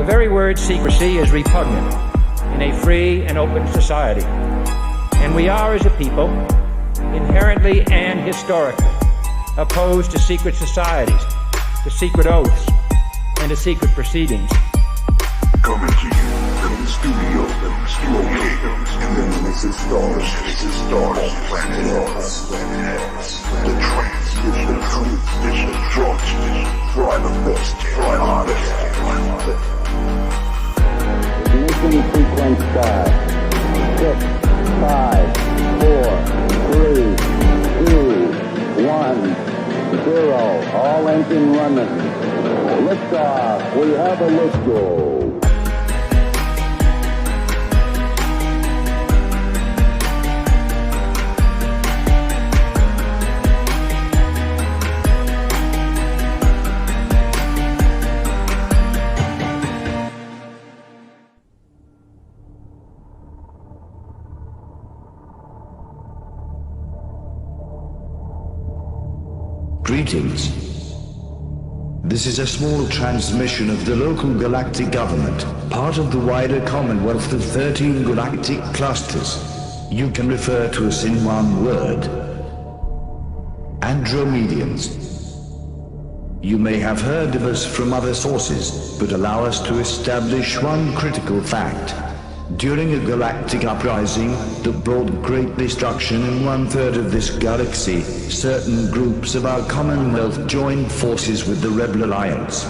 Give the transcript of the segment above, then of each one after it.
very word secrecy is repugnant in a free and open society. And we are, as a people, inherently and historically opposed to secret societies, to secret oaths, and to secret proceedings. Coming to you from the studio, located in the Genesis Stars, planet Earth. The transmission, transmission, private best, Ignition sequence start. 6, 5, 4, 3, 2, 1, 0. All engine running. Liftoff. We have a lift-off. Greetings. This is a small transmission of the local galactic government, part of the wider Commonwealth of 13 galactic clusters. You can refer to us in one word: Andromedians. You may have heard of us from other sources, but allow us to establish one critical fact. During a galactic uprising that brought great destruction in 1/3 of this galaxy, certain groups of our Commonwealth joined forces with the Rebel Alliance.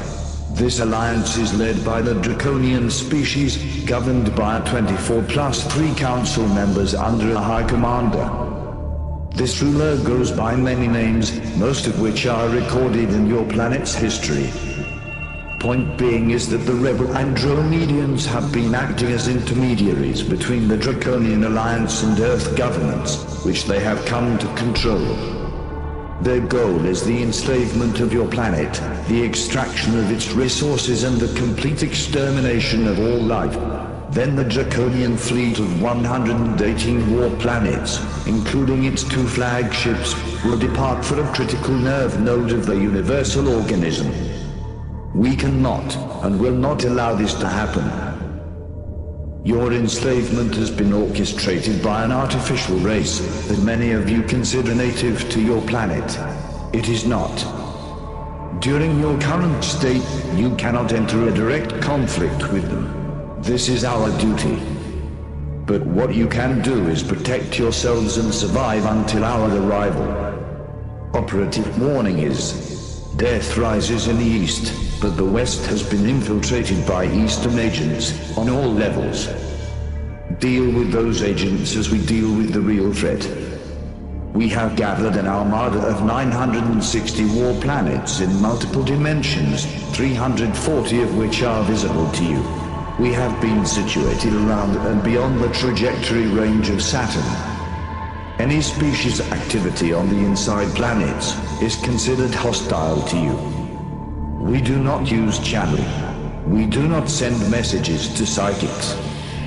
This alliance is led by the Draconian species, governed by 24+3 council members under a High Commander. This ruler goes by many names, most of which are recorded in your planet's history. Point being is that the rebel Andromedians have been acting as intermediaries between the Draconian Alliance and Earth governments, which they have come to control. Their goal is the enslavement of your planet, the extraction of its resources, and the complete extermination of all life. Then the Draconian fleet of 118 war planets, including its 2 flagships, will depart for a critical nerve node of the universal organism. We cannot and will not allow this to happen. Your enslavement has been orchestrated by an artificial race that many of you consider native to your planet. It is not. During your current state, you cannot enter a direct conflict with them. This is our duty. But what you can do is protect yourselves and survive until our arrival. Operative warning is: death rises in the east, but the west has been infiltrated by eastern agents on all levels. Deal with those agents as we deal with the real threat. We have gathered an armada of 960 war planets in multiple dimensions, 340 of which are visible to you. We have been situated around and beyond the trajectory range of Saturn. Any species activity on the inside planets is considered hostile to you. We do not use channeling. We do not send messages to psychics.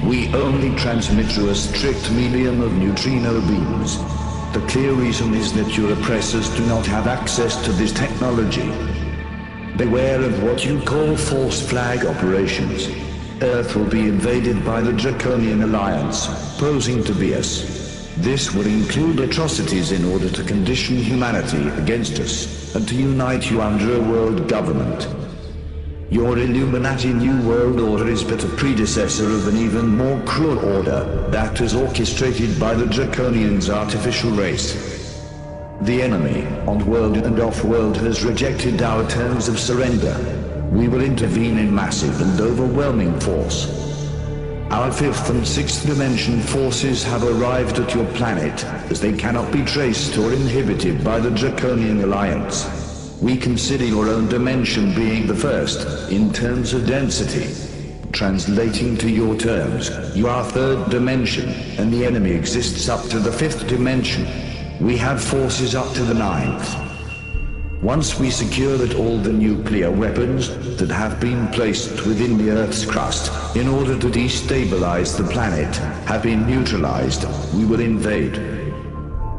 We only transmit through a strict medium of neutrino beams. The clear reason is that your oppressors do not have access to this technology. Beware of what you call false flag operations. Earth will be invaded by the Draconian Alliance, posing to be us. This would include atrocities in order to condition humanity against us, and to unite you under a world government. Your Illuminati New World Order is but a predecessor of an even more cruel order that was orchestrated by the Draconians' artificial race. The enemy, on-world and off-world, has rejected our terms of surrender. We will intervene in massive and overwhelming force. Our 5th and 6th dimension forces have arrived at your planet, as they cannot be traced or inhibited by the Draconian Alliance. We consider your own dimension being the first, in terms of density. Translating to your terms, you are 3rd dimension, and the enemy exists up to the 5th dimension. We have forces up to the 9th. Once we secure that all the nuclear weapons that have been placed within the Earth's crust in order to destabilize the planet have been neutralized, we will invade.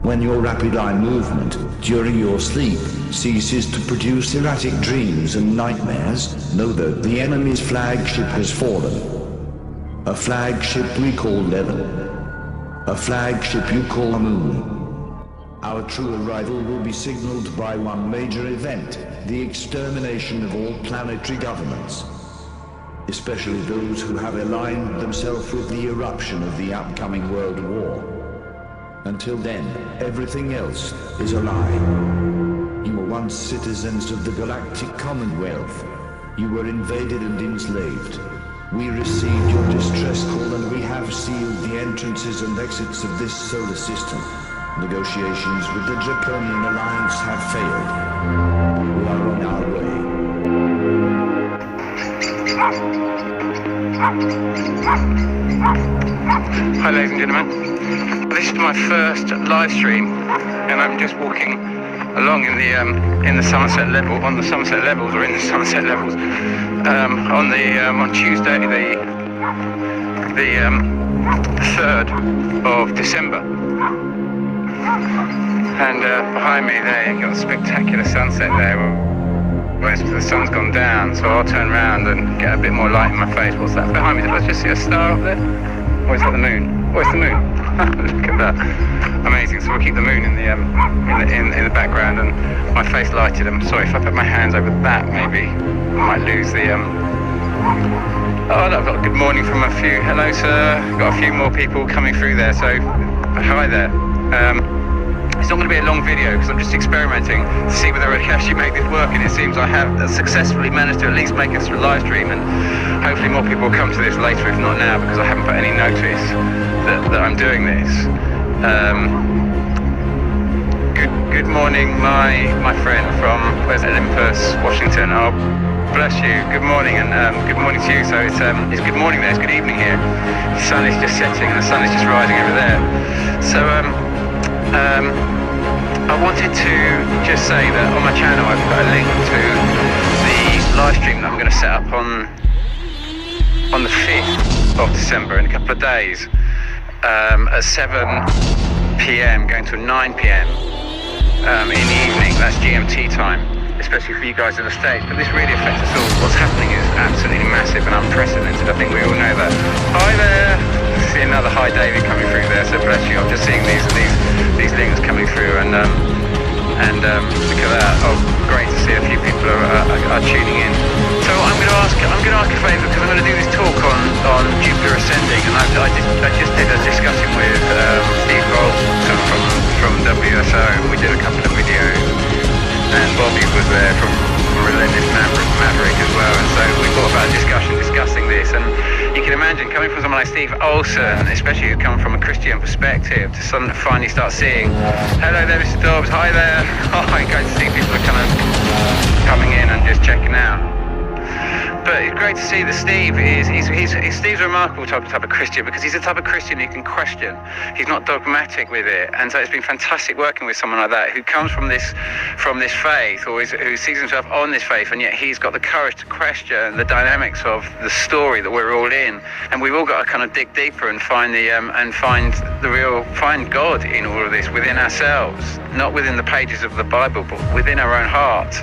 When your rapid eye movement during your sleep ceases to produce erratic dreams and nightmares, know that the enemy's flagship has fallen. A flagship we call Leaven. A flagship you call Moon. Our true arrival will be signaled by one major event, the extermination of all planetary governments, especially those who have aligned themselves with the eruption of the upcoming World War. Until then, everything else is a lie. You were once citizens of the Galactic Commonwealth. You were invaded and enslaved. We received your distress call and we have sealed the entrances and exits of this solar system. Negotiations with the Draconian Alliance have failed. We are on our way. Hi ladies and gentlemen. This is my first live stream and I'm just walking along in the Somerset level, on the Somerset levels, or in the Somerset levels, on Tuesday the 3rd of December. And behind me there, you've got a spectacular sunset there, where the sun's gone down, so I'll turn around and get a bit more light in my face. What's that behind me? Did I just see a star up there? Or is that the moon? Oh, it's the moon. Look at that. Amazing. So we'll keep the moon in the background and my face lighted. I'm sorry if I put my hands over that, maybe I might lose the Oh, I've got a good morning from a few. Hello, sir. Got a few more people coming through there, so hi there. It's not going to be a long video because I'm just experimenting to see whether I can actually make this work, and it seems I have successfully managed to at least make it through live stream, and hopefully more people will come to this later, if not now, because I haven't put any notice that I'm doing this. Good morning, my friend from where's Olympus, Washington. Oh, bless you. Good morning, and good morning to you. So it's good morning there. It's good evening here. The sun is just setting, and the sun is just rising over there. So I wanted to just say that on my channel I've put a link to the live stream that I'm going to set up on the 5th of December in a couple of days at 7 p.m. going to 9 p.m. In the evening. That's GMT time, especially for you guys in the States. But this really affects us all. What's happening is absolutely massive and unprecedented. I think we all know that. Hi there. See another hi David coming through there. So bless you. I'm just seeing these links coming through, and look at that. Oh, great to see a few people are tuning in. So I'm going to ask a favour, because I'm going to do this talk on Jupiter ascending, and I just did a discussion with Steve Rolston from WSO. We did a couple of videos, and Bobby was there from Relentless Maverick as well, and so we thought about discussing this. And you can imagine, coming from someone like Steve Olsen, especially who's come from a Christian perspective, to finally start seeing, hello there Mr. Dobbs, hi there. Oh, great to see people are kind of coming in and just checking out. But it's great to see that Steve's a remarkable type of Christian, because he's the type of Christian who can question. He's not dogmatic with it, and so it's been fantastic working with someone like that who comes from this faith, or who sees himself on this faith, and yet he's got the courage to question the dynamics of the story that we're all in, and we've all got to kind of dig deeper and find find God in all of this within ourselves, not within the pages of the Bible, but within our own heart.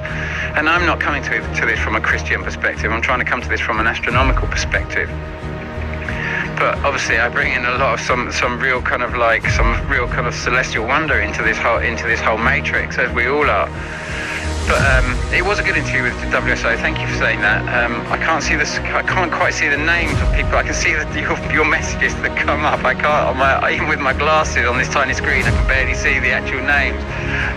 And I'm not coming to this from a Christian perspective. I'm trying to come to this from an astronomical perspective. But obviously I bring in a lot of some real kind of celestial wonder into this whole matrix, as we all are. But it was a good interview with WSO. Thank you for saying that. I can't quite see the names of people. I can see your messages that come up. I can't. Even with my glasses on this tiny screen, I can barely see the actual names.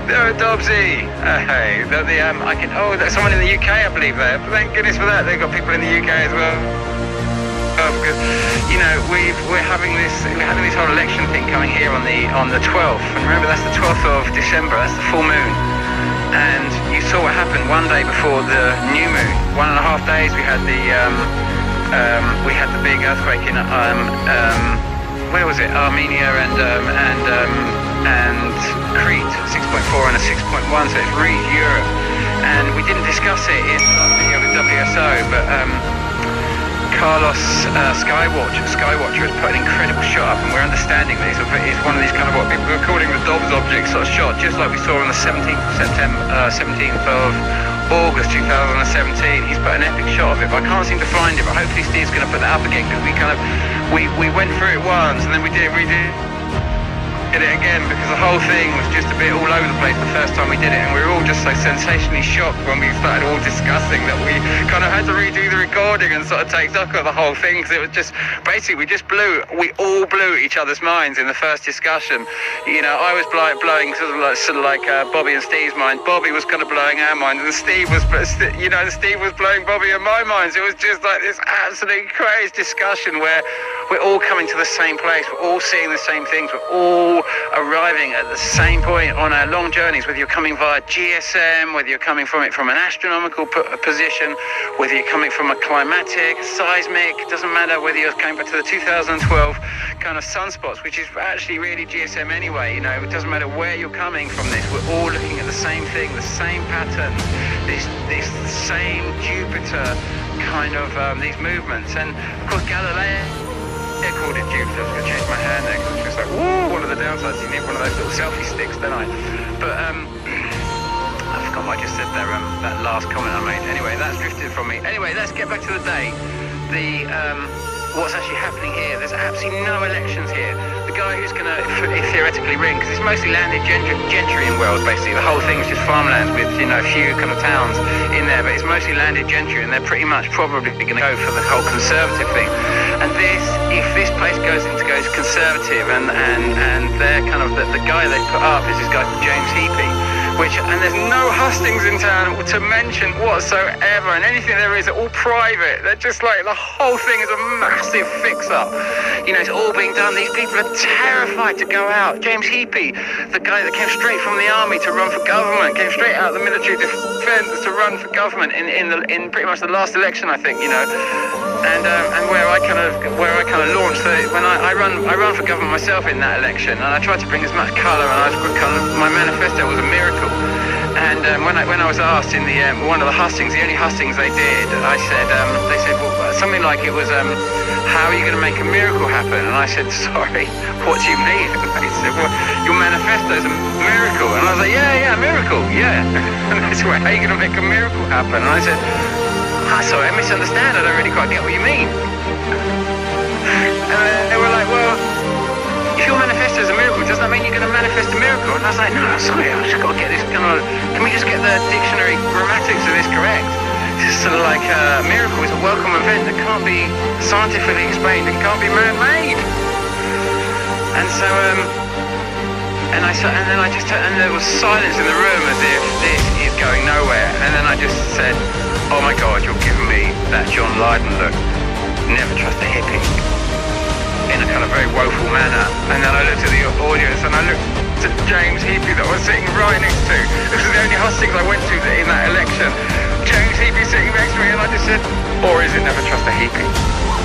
There are Dobbsy. Hey, there's someone in the UK, I believe there. Thank goodness for that. They've got people in the UK as well. Because we're having this whole election thing coming here on the 12th. And remember, that's the 12th of December. That's the full moon. And you saw what happened one day before the new moon. 1.5 days we had the big earthquake in where was it? Armenia and Crete, 6.4 and a 6.1. So it's reached Europe, and we didn't discuss it in the video with WSO, but Carlos Skywatcher has put an incredible shot up, and we're understanding this. It's one of these kind of what we're calling the Dobbs object sort of shot, just like we saw on the 17th of August 2017. He's put an epic shot of it, but I can't seem to find it. But hopefully Steve's going to put that up again, because we went through it once, and then we did it again, because the whole thing was just a bit all over the place the first time we did it, and we were all just so sensationally shocked when we started all discussing that we kind of had to redo the recording and sort of take stock of the whole thing, because it was just basically we all blew each other's minds in the first discussion. You know, I was blowing sort of like Bobby and Steve's mind. Bobby was kind of blowing our minds, and Steve was blowing Bobby and my minds. It was just like this absolutely crazy discussion where we're all coming to the same place, we're all seeing the same things, we're all arriving at the same point on our long journeys, whether you're coming via GSM, whether you're coming from it from an astronomical position, whether you're coming from a climatic, seismic, doesn't matter whether you're coming back to the 2012 kind of sunspots, which is actually really GSM anyway, you know, it doesn't matter where you're coming from this, we're all looking at the same thing, the same pattern, this same Jupiter kind of, these movements. And of course Galileo called it Jupiter. I was going to change my hair next, which was like, woo, one of the downsides, you need one of those little selfie sticks, don't I? But I forgot what I just said there, that last comment I made. Anyway, that's drifted from me. Anyway, let's get back to the day. What's actually happening here, there's absolutely no elections here. The guy who's going to theoretically ring, because it's mostly landed gentry in Wales, basically. The whole thing is just farmlands with, you know, a few kind of towns in there, but it's mostly landed gentry, and they're pretty much probably going to go for the whole Conservative thing. And if this place goes Conservative, and they're kind of, the guy they put up is this guy called James Heapy, and there's no hustings in town to mention whatsoever, and anything there is are all private. They're just like, the whole thing is a massive fix-up. You know, it's all being done. These people are terrified to go out. James Heapy, the guy that came straight from the army to run for government, came straight out of the military defence to run for government in pretty much the last election, I think, you know. And where I kind of launched. So when I run for government myself in that election, and I tried to bring as much colour, and my manifesto was a miracle. And when I was asked in the one of the hustings, the only hustings they did, I said they said, well, something like it was how are you going to make a miracle happen? And I said, sorry, what do you mean? And they said, well, your manifesto is a miracle. And I was like, yeah, a miracle, yeah. And they said, well, how are you going to make a miracle happen? And I said, sorry, I misunderstand. I don't really quite get what you mean. And they were like, well, if your manifesto is a miracle, doesn't that mean you're going to manifest a miracle? And I was like, no, sorry, I've just got to get this kind of, can we just get the dictionary grammatics of this correct? It's sort of like a miracle is a welcome event that can't be scientifically explained and can't be man-made. And so, and there was silence in the room as if this is going nowhere. And then I just said, oh my God, you're giving me that John Lydon look. Never trust a hippie. In a kind of very woeful manner. And then I looked at the audience, and I looked at James Heapy that I was sitting right next to. This was the only hustings I went to in that election. James Heapy sitting next to me, and I just said, or is it never trust a hippie?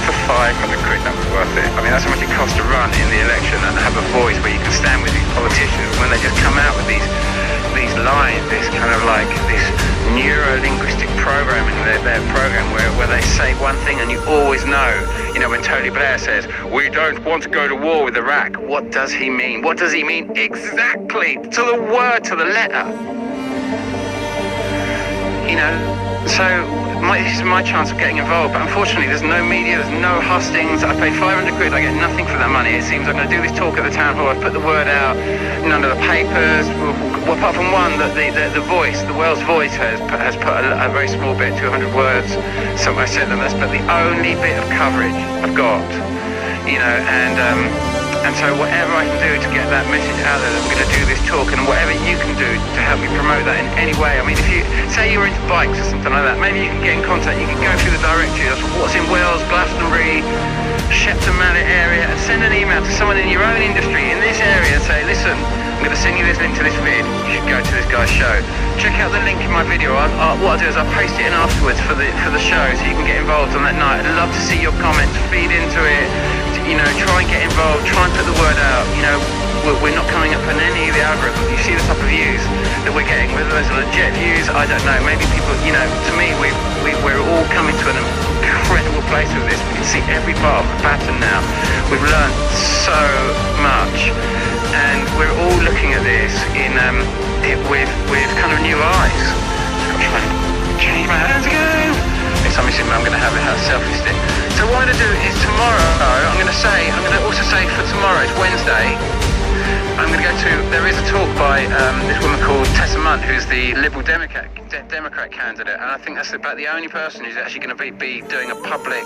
For 500 quid, that was worth it. I mean, that's how much it costs to run in the election and have a voice where you can stand with these politicians when they just come out with these lines, this kind of like this neuro-linguistic programming, their program where they say one thing and you always know. You know, when Tony Blair says, we don't want to go to war with Iraq, what does he mean? What does he mean exactly? To the word, to the letter. You know, so this is my chance of getting involved, but unfortunately there's no media, there's no hustings. I paid 500 quid, I get nothing for that money. It seems I'm going to do this talk at the town hall, I've put the word out, none of the papers, well, apart from one, that the Voice, the Wales Voice has put a very small bit, 200 words, so I said them, that's but the only bit of coverage I've got, you know, and so whatever I can do to get that message out there that I'm going to do this talk, and whatever you can do to help me promote that in any way. I mean, if you say you're into bikes or something like that, maybe you can get in contact, you can go through the directory, that's what's in Wales, Glastonbury, Shepton Mallet area, and send an email to someone in your own industry in this area and say, listen, I'm going to send you this link to this vid, you should go to this guy's show. Check out the link in my video. What I'll do is I'll post it in afterwards for the show so you can get involved on that night. I'd love to see your comments, feed into it, you know, try and get involved, try and put the word out. You know, we're not coming up on any of the algorithms. You see the type of views that we're getting, whether those are legit views, I don't know. Maybe people, you know, to me, we're all coming to an incredible place with this. We can see every part of the pattern now. We've learned so much, and we're all looking at this in with kind of new eyes. So I'm trying to change my hands again. Next time you see me, I'm going to have a selfie stick. So what I'm going to do is tomorrow, I'm going to also say for tomorrow, it's Wednesday, I'm going to go to, there is a talk by this woman called Tessa Munt, who's the Liberal Democrat candidate, and I think that's about the only person who's actually going to be doing a public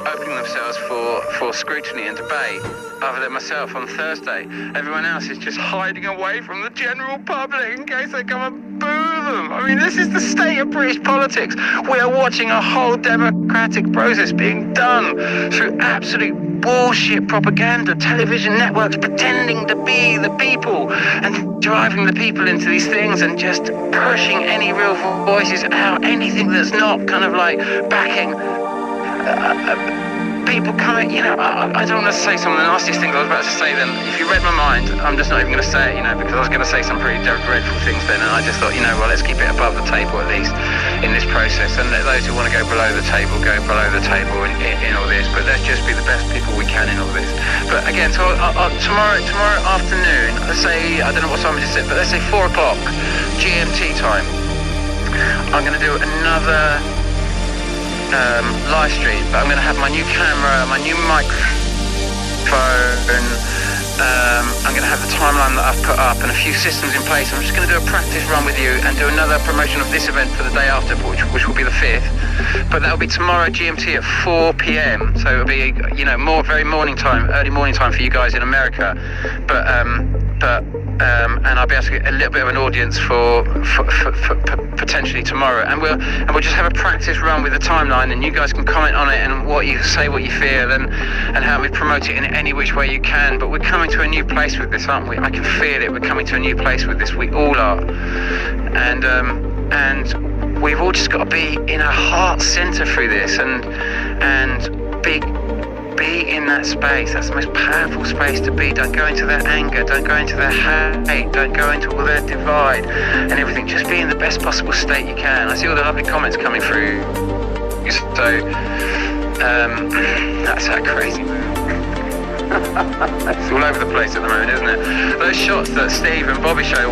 opening themselves for scrutiny and debate, other than myself on Thursday. Everyone else is just hiding away from the general public in case they come and boo them. I mean, this is the state of British politics. We are watching a whole democratic process being done through absolute bullshit propaganda, television networks pretending to be the people and driving the people into these things and just pushing any real voices out, anything that's not kind of like backing people coming, you know, I don't want to say some of the nastiest things I was about to say then. If you read my mind, I'm just not even going to say it, you know, because I was going to say some pretty dreadful things then, and I just thought, you know, well, let's keep it above the table at least in this process, and let those who want to go below the table in all this, but let's just be the best people we can in all this. But again, so tomorrow afternoon, let's say, I don't know what time it is, but let's say 4 o'clock GMT time, I'm going to do another live stream, but I'm going to have my new camera, my new microphone, I'm going to have the timeline that I've put up and a few systems in place. I'm just going to do a practice run with you and do another promotion of this event for the day after, which will be the 5th, but that will be tomorrow GMT at 4 p.m, so it'll be, you know, early morning time for you guys in America, but and I'll be able to get a little bit of an audience for potentially tomorrow, and we'll just have a practice run with the timeline, and you guys can comment on it and what you feel, and how we promote it in any which way you can. But we're coming to a new place with this, aren't we? I can feel it. We're coming to a new place with this. We all are, and we've all just got to be in our heart center through this, and be in that space. That's the most powerful space to be. Don't go into their anger, don't go into their hate, don't go into all their divide and everything. Just be in the best possible state you can. I see all the lovely comments coming through, so that's how crazy. It's all over the place at the moment, isn't it? Those shots that Steve and Bobby showed in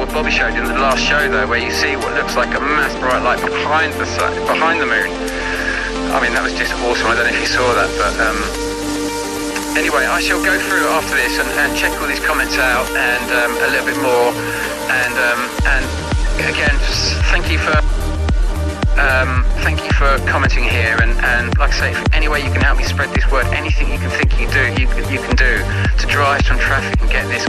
the last show, though, where you see what looks like a mass bright light behind the moon, I mean, that was just awesome. I don't know if you saw that, but anyway, I shall go through after this and check all these comments out and a little bit more, and again, just thank you for commenting here, and like I say, if any way you can help me spread this word, anything you can think you can do to drive some traffic and get this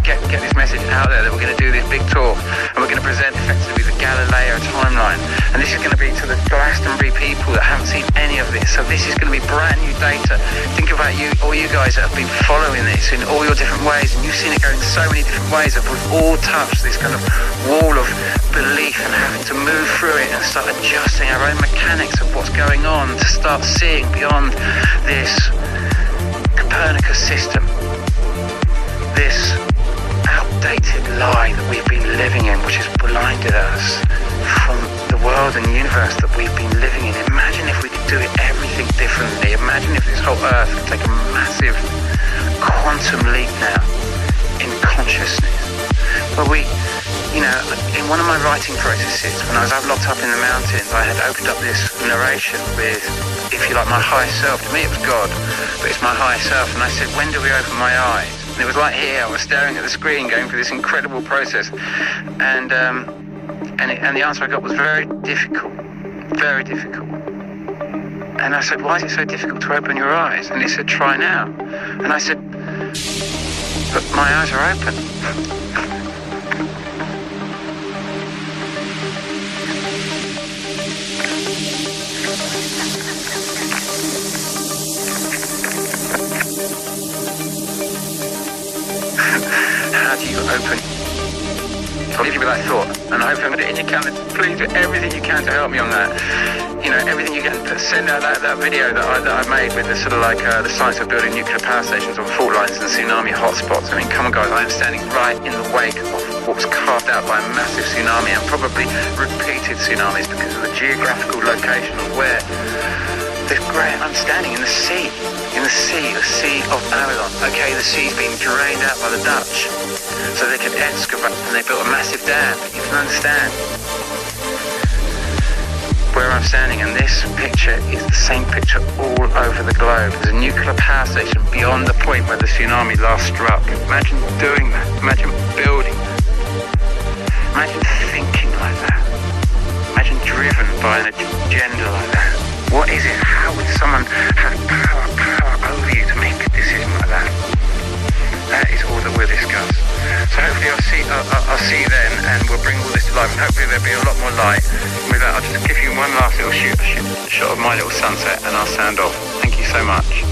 get this message out there that we're going to do this big talk, and we're going to present effectively the Galileo timeline, and this is going to be to the Glastonbury people that haven't seen any of this. So this is going to be brand new data. Think about all you guys that have been following this in all your different ways, and you've seen it go in so many different ways, that we've all touched this kind of wall of belief and having to move through it and start adjusting our own mechanics of what's going on to start seeing beyond this Copernicus system, this outdated lie that we've been living in, which has blinded us from the world and universe that we've been living in. Imagine if we could do everything differently. Imagine if this whole Earth could take a massive quantum leap now in consciousness. But you know, in one of my writing processes, when I was locked up in the mountains, I had opened up this narration with, if you like, my higher self. To me it was God, but it's my higher self. And I said, when do we open my eyes? And it was like here, I was staring at the screen, going through this incredible process, and the answer I got was very difficult, very difficult. And I said, why is it so difficult to open your eyes? And he said, try now. And I said, but my eyes are open. How do you open? I'll leave you with that thought, and I hope I'm going put it in your calendar. Please do everything you can to help me on that. You know, everything you can. Send out that video that I made with the sort of like the science of building nuclear power stations on fault lines and tsunami hotspots. I mean, come on guys, I am standing right in the wake of what was carved out by a massive tsunami and probably repeated tsunamis because of the geographical location of where I'm standing in the sea. The sea of Babylon. Okay, the sea's been drained out by the Dutch so they could excavate, and they built a massive dam. You can understand where I'm standing, and this picture is the same picture all over the globe. There's a nuclear power station beyond the point where the tsunami last struck. Imagine doing that. Imagine building that. Imagine thinking like that. Imagine driven by an agenda like that. What is it? How would someone have power over you to make a decision like that? That is all that we'll discuss. So hopefully I'll see you then, and we'll bring all this to life, and hopefully there'll be a lot more light. With that, I'll just give you one last little shot of my little sunset, and I'll sound off. Thank you so much.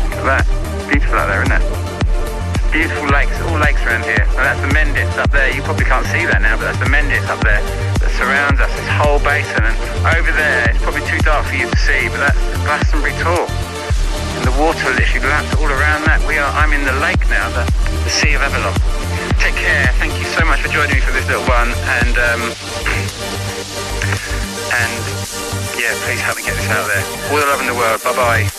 Look at that. Beautiful out there, isn't it? Beautiful lakes, all lakes around here. And that's the Mendips up there. You probably can't see that now, but that's the Mendips up there that surrounds us, this whole basin. And over there, it's probably too dark for you to see, but that's Glastonbury Tor. And the water literally laps all around that. I'm in the lake now, the Sea of Avalon. Take care. Thank you so much for joining me for this little one. And yeah, please help me get this out there. All the love in the world. Bye-bye.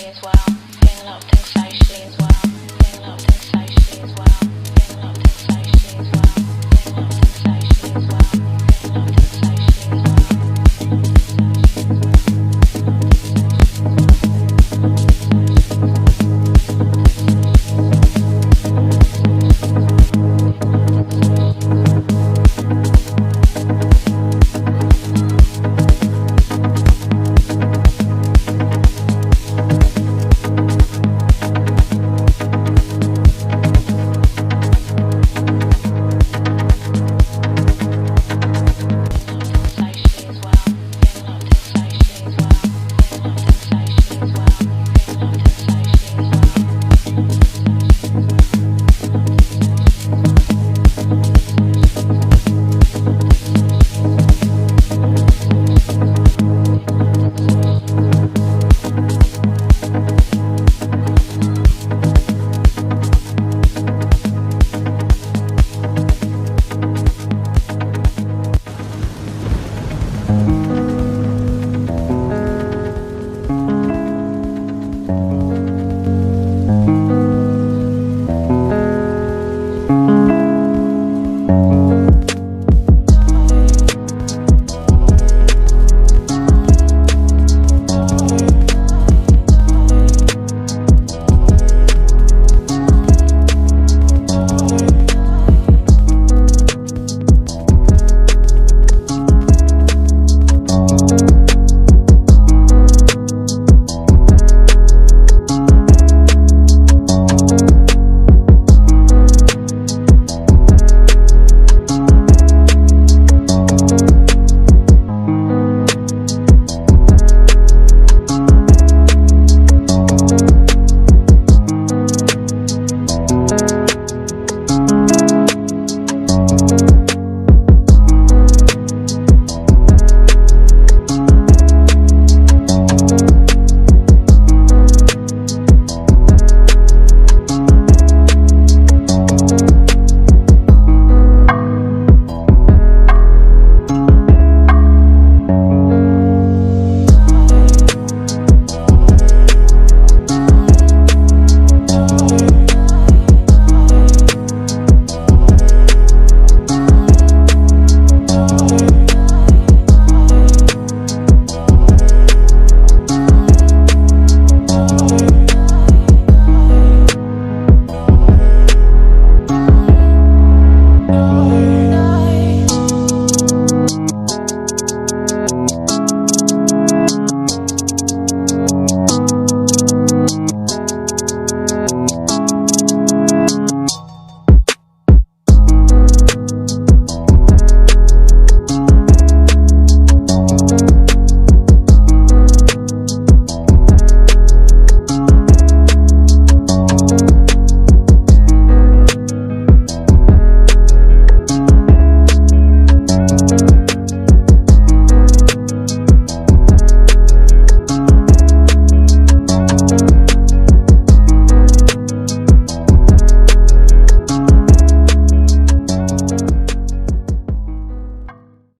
socially as well. Being locked in socially as well. Being locked in socially as well.